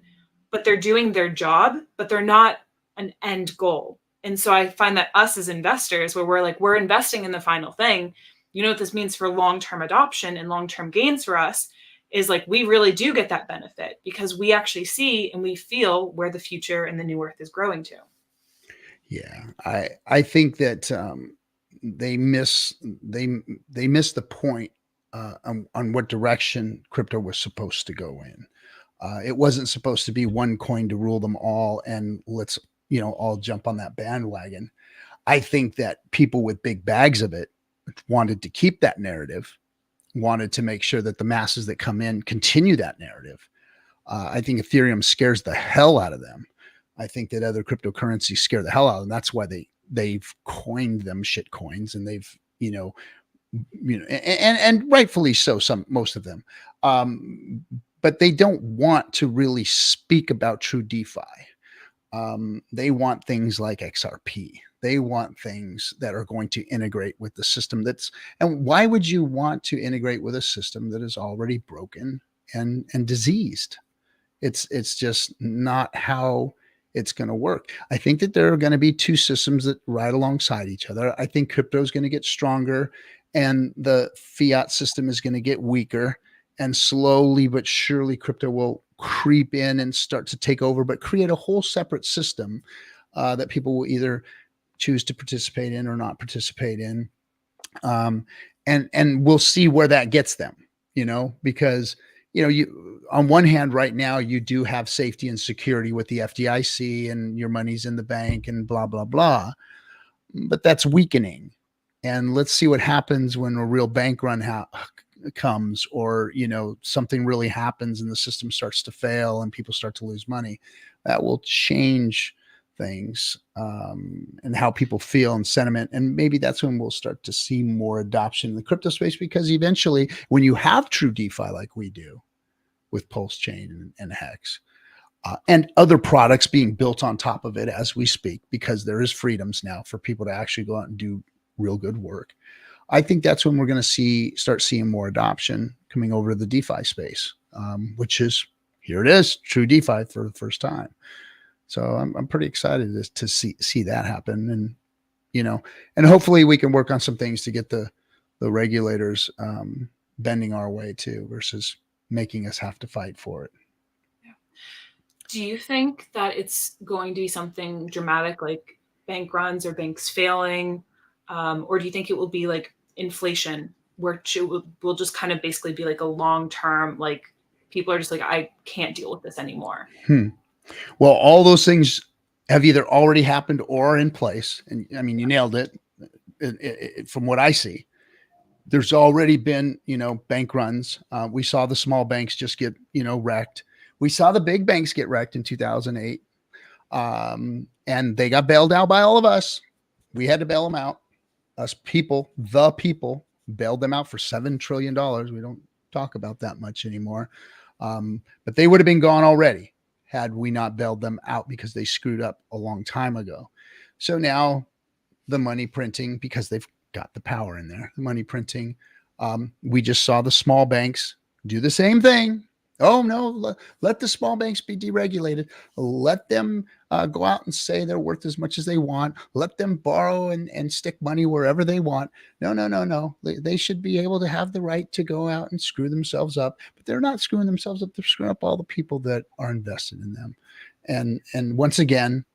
but they're doing their job, but they're not an end goal. And so I find that us as investors, where we're investing in the final thing, you know what this means for long-term adoption and long-term gains for us is like we really do get that benefit because we actually see and we feel where the future and the new earth is growing to. Yeah, I think that they miss the point on what direction crypto was supposed to go in. It wasn't supposed to be one coin to rule them all, and let's all jump on that bandwagon. I think that people with big bags of it wanted to keep that narrative, wanted to make sure that the masses that come in continue that narrative. I think Ethereum scares the hell out of them. I think that other cryptocurrencies scare the hell out of them. That's why they've coined them shit coins, and they've and rightfully so. Most of them, but they don't want to really speak about true DeFi. They want things like XRP. They want things that are going to integrate with the system and why would you want to integrate with a system that is already broken and diseased? It's just not how it's going to work. I think that there are going to be two systems that ride alongside each other. I think crypto is going to get stronger and the fiat system is going to get weaker, and slowly but surely crypto will creep in and start to take over, but create a whole separate system that people will either choose to participate in or not participate in. And we'll see where that gets them, because you on one hand right now you do have safety and security with the FDIC and your money's in the bank and blah blah blah, but that's weakening. And let's see what happens when a real bank run comes, or something really happens and the system starts to fail and people start to lose money. That will change things, and how people feel and sentiment. And maybe that's when we'll start to see more adoption in the crypto space, because eventually when you have true DeFi like we do with Pulse Chain and Hex, and other products being built on top of it as we speak, because there is freedoms now for people to actually go out and do real good work, I think that's when we're going to start seeing more adoption coming over to the DeFi space, which is, here it is, true DeFi for the first time. So I'm pretty excited to see that happen, and hopefully we can work on some things to get the regulators bending our way too, versus making us have to fight for it. Yeah. Do you think that it's going to be something dramatic like bank runs or banks failing, or do you think it will be like inflation, where it will just kind of basically be like a long-term, like people are just like, I can't deal with this anymore? Well, all those things have either already happened or are in place. And I mean, you nailed it. From what I see, there's already been, bank runs. We saw the small banks just get, wrecked. We saw the big banks get wrecked in 2008. And they got bailed out by all of us. We had to bail them out. Us people, the people, bailed them out for $7 trillion. We don't talk about that much anymore. But they would have been gone already had we not bailed them out, because they screwed up a long time ago. So now the money printing, because they've got the power in there, the money printing, we just saw the small banks do the same thing. Oh no, let the small banks be deregulated. Let them go out and say they're worth as much as they want. Let them borrow and stick money wherever they want. No. They should be able to have the right to go out and screw themselves up, but they're not screwing themselves up. They're screwing up all the people that are invested in them. And once again,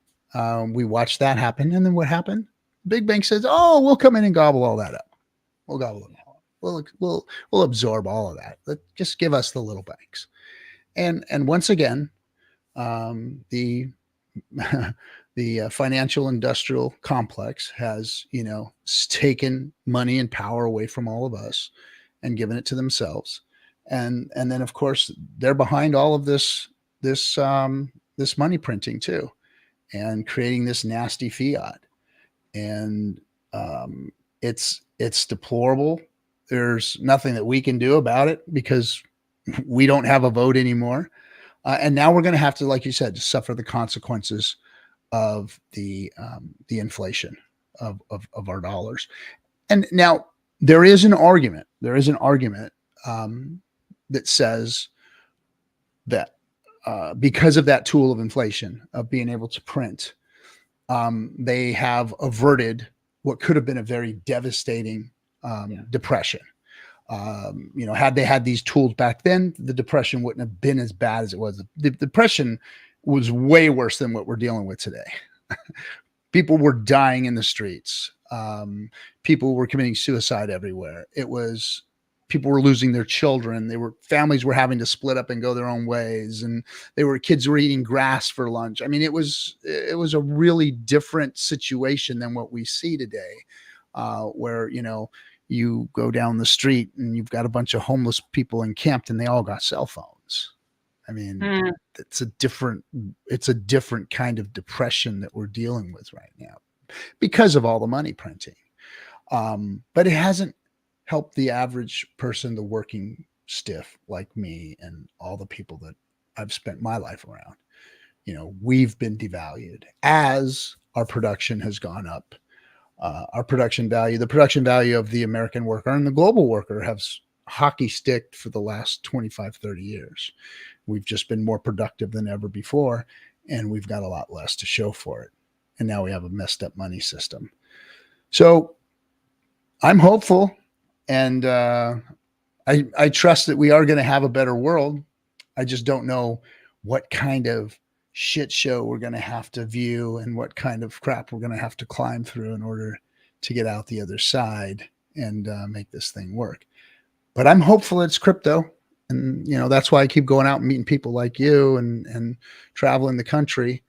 we watched that happen. And then what happened? Big bank says, oh, we'll come in and gobble all that up. We'll gobble them all. We'll absorb all of that. Just give us the little banks. And once again, the financial industrial complex has, taken money and power away from all of us and given it to themselves. And then of course they're behind all of this money printing too, and creating this nasty fiat. And it's deplorable. There's nothing that we can do about it, because We don't have a vote anymore. And now we're going to have to, like you said, to suffer the consequences of the inflation of our dollars. And now there is an argument. There is an argument that says that because of that tool of inflation, of being able to print, they have averted what could have been a very devastating depression. Had they had these tools back then, the depression wouldn't have been as bad as it was. The depression was way worse than what we're dealing with today. People were dying in the streets. People were committing suicide everywhere. People were losing their children. Families were having to split up and go their own ways. And kids were eating grass for lunch. I mean, it was a really different situation than what we see today, where, you go down the street and you've got a bunch of homeless people encamped and they all got cell phones. I mean, it's a different kind of depression that we're dealing with right now because of all the money printing. But it hasn't helped the average person, the working stiff like me and all the people that I've spent my life around. We've been devalued as our production has gone up. The production value of the American worker and the global worker has hockey sticked for the last 25, 30 years. We've just been more productive than ever before, and we've got a lot less to show for it. And now we have a messed up money system. So I'm hopeful, and I trust that we are going to have a better world. I just don't know what kind of shit show we're going to have to view and what kind of crap we're going to have to climb through in order to get out the other side and make this thing work. But I'm hopeful it's crypto. And, that's why I keep going out and meeting people like you and traveling the country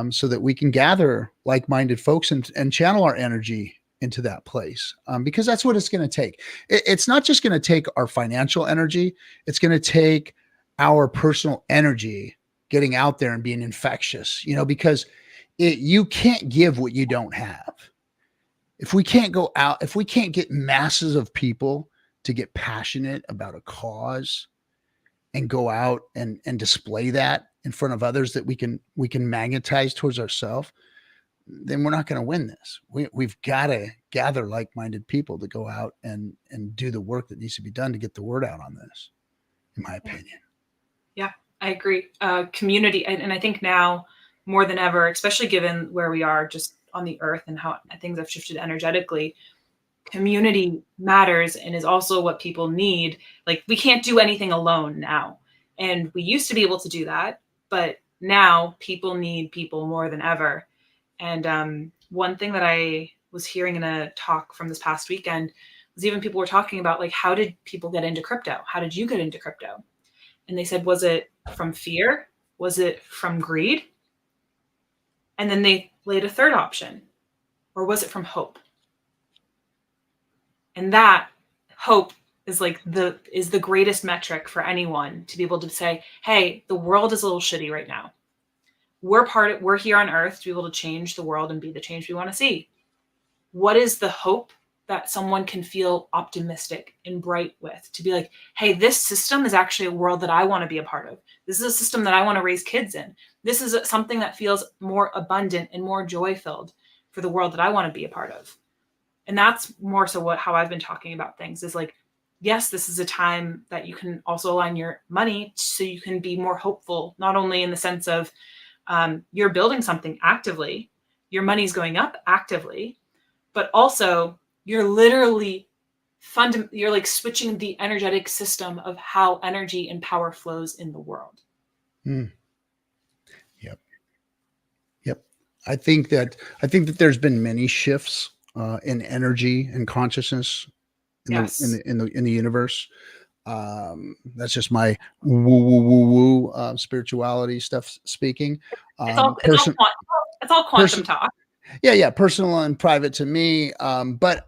so that we can gather like-minded folks and channel our energy into that place, because that's what it's going to take. It's not just going to take our financial energy. It's going to take our personal energy getting out there and being infectious, because you can't give what you don't have. If we can't go out, if we can't get masses of people to get passionate about a cause and go out and display that in front of others that we can magnetize towards ourselves, then we're not going to win this. We've got to gather like-minded people to go out and do the work that needs to be done to get the word out on this, in my opinion. Yeah, I agree. Community. And I think now more than ever, especially given where we are just on the earth and how things have shifted energetically, community matters and is also what people need. Like, we can't do anything alone now. And we used to be able to do that, but now people need people more than ever. And one thing that I was hearing in a talk from this past weekend was even people were talking about, like, how did people get into crypto? How did you get into crypto? And they said, was it from fear? Was it from greed? And then they laid a third option. Or was it from hope? And that hope is like the greatest metric for anyone to be able to say, hey, the world is a little shitty right now. We're here on earth to be able to change the world and be the change we want to see. What is the hope that someone can feel optimistic and bright with, to be like, hey, this system is actually a world that I want to be a part of. This is a system that I want to raise kids in. This is something that feels more abundant and more joy-filled for the world that I want to be a part of. And that's more so how I've been talking about things, is like, yes, this is a time that you can also align your money so you can be more hopeful, not only in the sense of you're building something actively, your money's going up actively, but also you're literally you're like switching the energetic system of how energy and power flows in the world. Yep. I think that there's been many shifts in energy and consciousness in the universe. That's just my woo spirituality stuff speaking. It's all quantum talk. Yeah, personal and private to me. But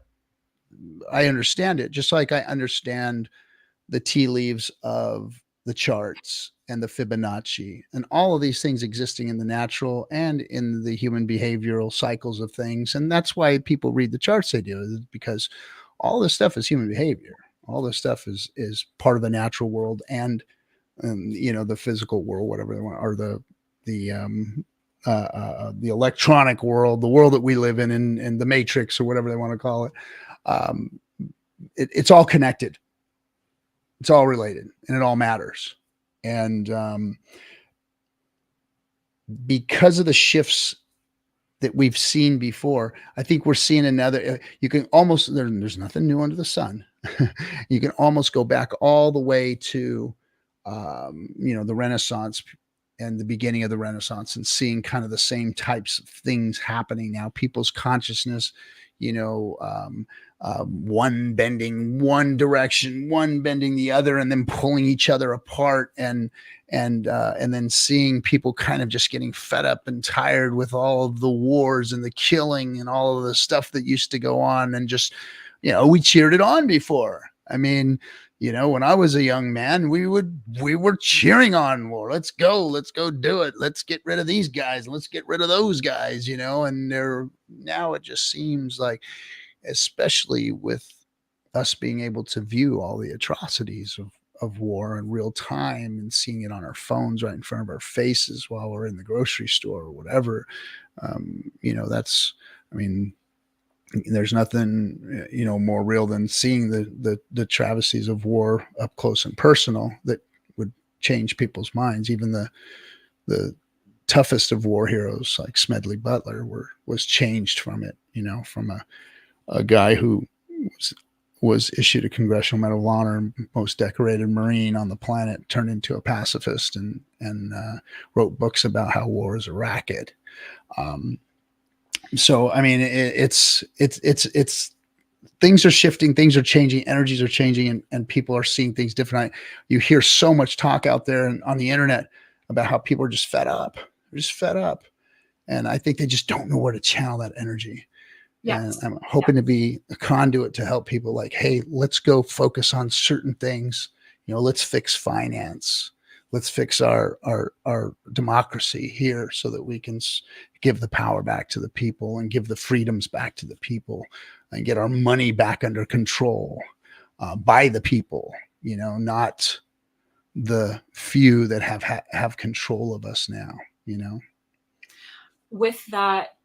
I understand it, just like I understand the tea leaves of the charts and the Fibonacci and all of these things existing in the natural and in the human behavioral cycles of things. And that's why people read the charts they do, because all this stuff is human behavior. All this stuff is part of the natural world and the physical world, whatever they want, or the electronic world, the world that we live in the matrix or whatever they want to call it. It's all connected. It's all related and it all matters. And because of the shifts that we've seen before, I think we're seeing another, you can almost, there's nothing new under the sun. You can almost go back all the way to, the Renaissance and the beginning of the Renaissance and seeing kind of the same types of things happening now. People's consciousness, one bending one direction, one bending the other, and then pulling each other apart, and then seeing people kind of just getting fed up and tired with all of the wars and the killing and all of the stuff that used to go on, and just, we cheered it on before. I mean, when I was a young man, we were cheering on war. Let's go do it. Let's get rid of these guys. Let's get rid of those guys, and now it just seems like, especially with us being able to view all the atrocities of war in real time and seeing it on our phones right in front of our faces while we're in the grocery store or whatever. There's nothing, more real than seeing the travesties of war up close and personal that would change people's minds. Even the toughest of war heroes like Smedley Butler was changed from it, from a guy who was issued a Congressional Medal of Honor and most decorated Marine on the planet, turned into a pacifist and wrote books about how war is a racket. So, I mean, it's things are shifting, things are changing, energies are changing, and people are seeing things different. You hear so much talk out there and on the internet about how people are just fed up. They're just fed up. And I think they just don't know where to channel that energy. Yes. And I'm hoping to be a conduit to help people like, hey, let's go focus on certain things. Let's fix finance. Let's fix our democracy here so that we can give the power back to the people and give the freedoms back to the people and get our money back under control by the people, not the few that have control of us now, With that,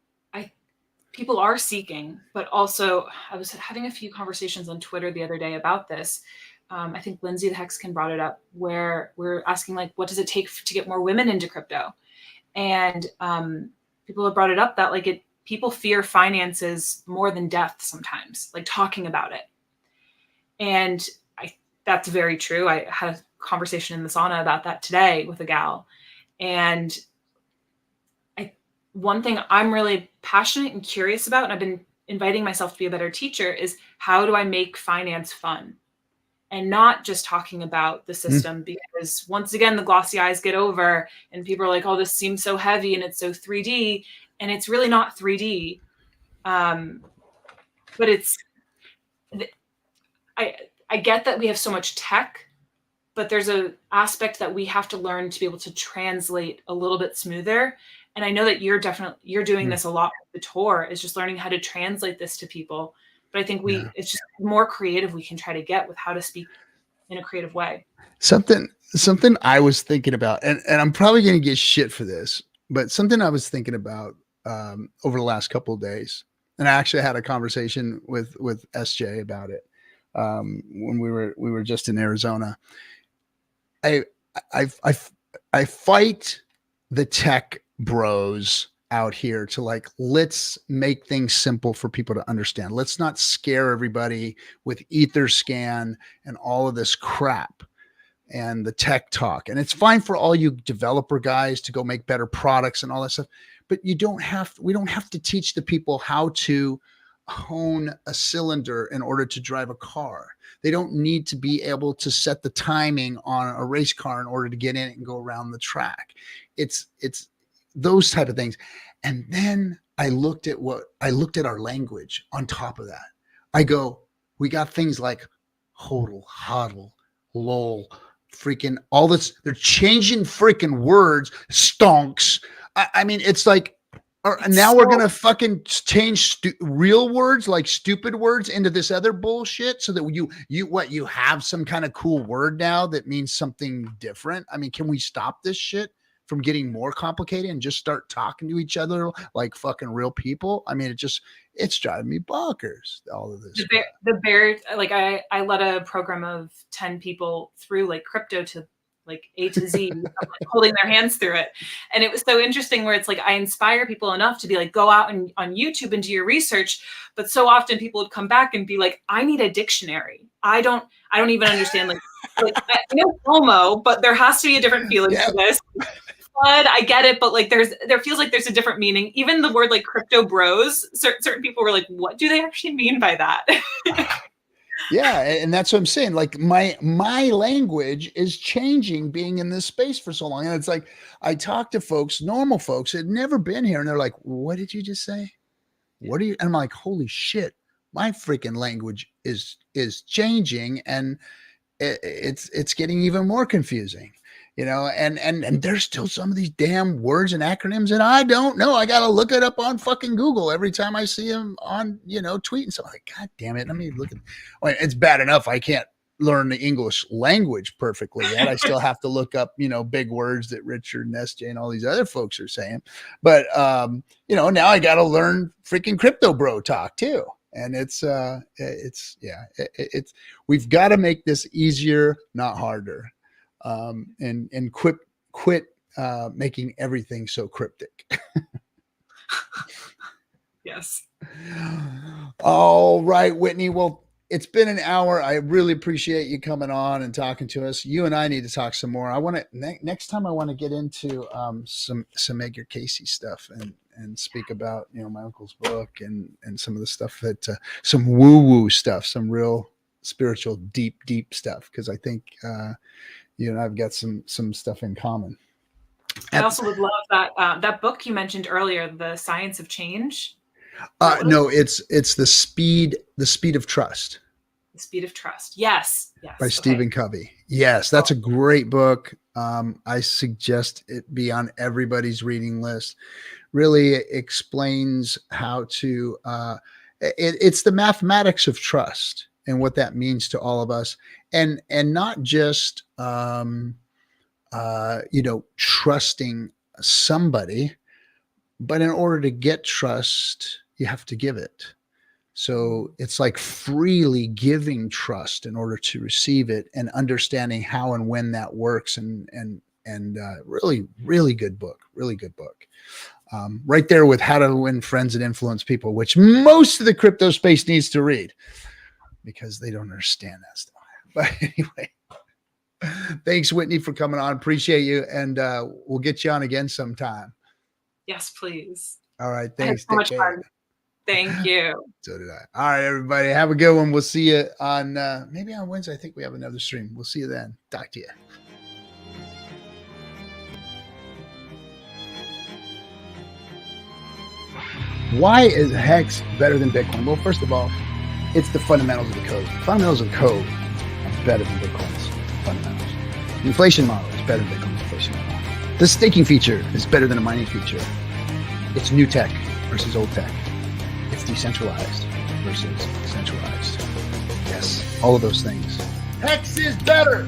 people are seeking, but also I was having a few conversations on Twitter the other day about this. I think Lindsay the Hexican brought it up, where we're asking, like, what does it take to get more women into crypto? And people have brought it up that people fear finances more than death sometimes, like talking about it. And that's very true. I had a conversation in the sauna about that today with a gal. And one thing I'm really passionate and curious about, and I've been inviting myself to be a better teacher, is how do I make finance fun? And not just talking about the system, because once again, the glossy eyes get over and people are like, oh, this seems so heavy and it's so 3D, and it's really not 3D. But I get that we have so much tech, but there's an aspect that we have to learn to be able to translate a little bit smoother. And I know that you're doing this a lot with the tour, is just learning how to translate this to people. But I think it's just more creative we can try to get with how to speak in a creative way. Something I was thinking about, and I'm probably going to get shit for this, but something I was thinking about over the last couple of days, and I actually had a conversation with SJ about it when we were just in Arizona. I fight the tech bros out here to let's make things simple for people to understand. Let's not scare everybody with Etherscan and all of this crap and the tech talk. And it's fine for all you developer guys to go make better products and all that stuff, but we don't have to teach the people how to hone a cylinder in order to drive a car. They don't need to be able to set the timing on a race car in order to get in it and go around the track. It's those type of things. And then I looked at our language on top of that. I go, we got things like hodl, hodl, lol, freaking all this. They're changing freaking words, stonks. I mean, it's like, Or now we're gonna fucking change real words like stupid words into this other bullshit, so that you have some kind of cool word now that means something different. I mean, can we stop this shit from getting more complicated and just start talking to each other like fucking real people? I mean, it's driving me bonkers, all of this. Like I led a program of 10 people through like crypto to like A to Z, like holding their hands through it. And it was so interesting where it's like, I inspire people enough to be like, go out and on YouTube and do your research. But so often people would come back and be like, I need a dictionary. I don't even understand. Like I know homo, but there has to be a different feeling to this. Flood, I get it, but like there feels like there's a different meaning. Even the word like crypto bros, certain people were like, what do they actually mean by that? Yeah, and that's what I'm saying. Like my language is changing being in this space for so long. And it's like I talk to folks, normal folks that had never been here, and they're like, what did you just say? What are you? And I'm like, holy shit, my freaking language is changing, and it's getting even more confusing. You know, and there's still some of these damn words and acronyms that I don't know. I got to look it up on fucking Google every time I see them on, tweeting. So I'm like, God damn it. Let me look at, well, it's bad enough I can't learn the English language perfectly yet. I still have to look up, big words that Richard and SJ and all these other folks are saying. But, now I got to learn freaking crypto bro talk too. And we've got to make this easier, not harder. And quit making everything so cryptic. Yes. All right, Whitney. Well, it's been an hour. I really appreciate you coming on and talking to us. You and I need to talk some more. I want to next time I want to get into some Edgar Casey stuff and speak about my uncle's book and some of the stuff that some woo stuff, some real spiritual deep stuff, because I think you and I've got some stuff in common. I also would love that book you mentioned earlier, The Science of Change. No, it's the speed of trust. The Speed of Trust. Yes. By Stephen Covey. Yes, that's a great book. I suggest it be on everybody's reading list. Really explains how to. It's the mathematics of trust and what that means to all of us, and not just trusting somebody, but in order to get trust, you have to give it. So it's like freely giving trust in order to receive it, and understanding how and when that works. And really good book. Right there with How to Win Friends and Influence People, which most of the crypto space needs to read, because they don't understand that stuff. But anyway, thanks, Whitney, for coming on. Appreciate you. And we'll get you on again sometime. Yes, please. All right. Thanks. So much fun. Thank you. So did I. All right, everybody. Have a good one. We'll see you on maybe on Wednesday. I think we have another stream. We'll see you then. Talk to you. Why is Hex better than Bitcoin? Well, first of all, it's the fundamentals of the code. Fundamentals of code are better than Bitcoin's fundamentals. The inflation model is better than Bitcoin's inflation model. The staking feature is better than a mining feature. It's new tech versus old tech. It's decentralized versus centralized. Yes, all of those things. Hex is better.